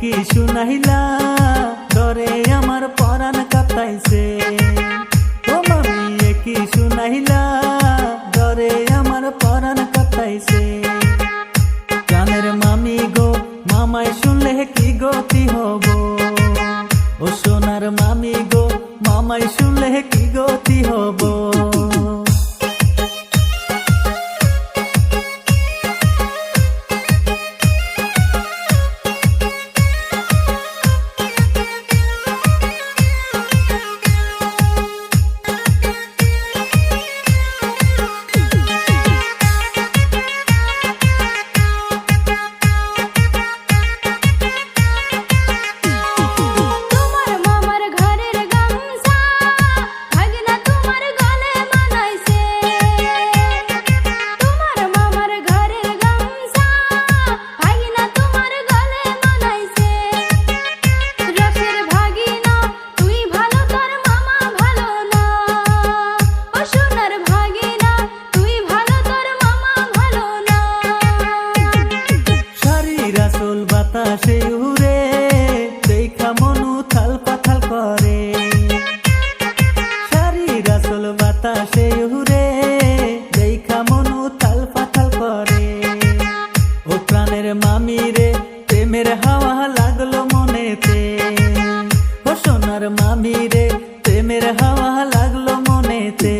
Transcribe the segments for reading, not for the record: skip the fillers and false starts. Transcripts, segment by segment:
কি শুনাইলা ডরে আমার পরাণ কাঁপাইছে। ও মামি কি শুনাইলা ডরে আমার পরাণ কাঁপাইছে। জানের মামি গো মামাই শুনলে কি গতি হব। ও সোনার মামি গো মামাই শুনলে কি গতি হব। বাতাসে উড়ে দেখা মনু থাল পাথাল করে। শাড়ির আসল বাতাসে উড়ে দেখা মনু থাল পাথাল করে। ও প্রাণের মামি রে প্রেমের হাওয়া লাগলো মনেতে। ও সোনার মামি রে প্রেমের হাওয়া লাগলো মনেতে।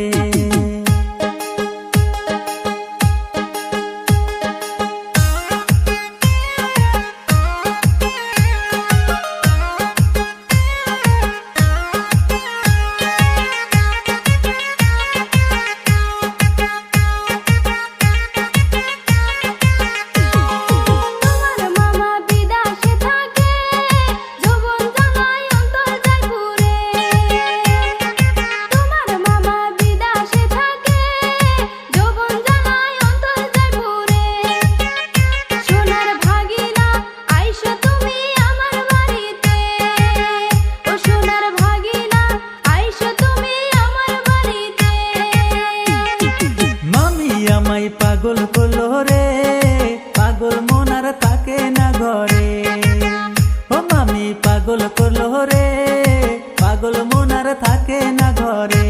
পাগল করলো রে পাগল মন আর থাকে না ঘরে। ও মামি পাগল করলো রে পাগল মন আর থাকে না ঘরে।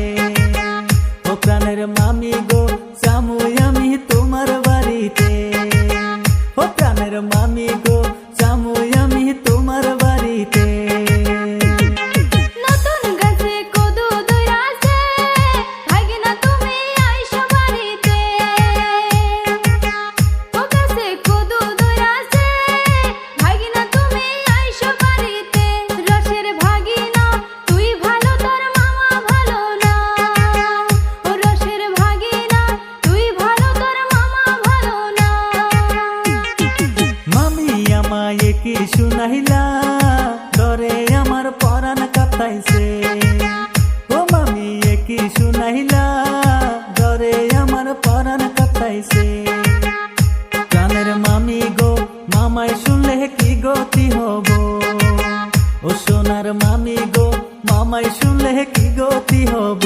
ও প্রাণের মামি গো যামু আমি তোমার বাড়িতে। ও প্রাণের মামি গো যামু আমি তোমার বাড়িতে। কি শুনাইলা ডরে আমার পরাণ কাঁপাইছে। ও মামি কি শুনাইলা ডরে আমার পরাণ কাঁপাইছে। প্রাণের মামি গো মামাই শুনলে কি গতি হব। ও সোনার মামি গো মামাই শুনলে কি গতি হব।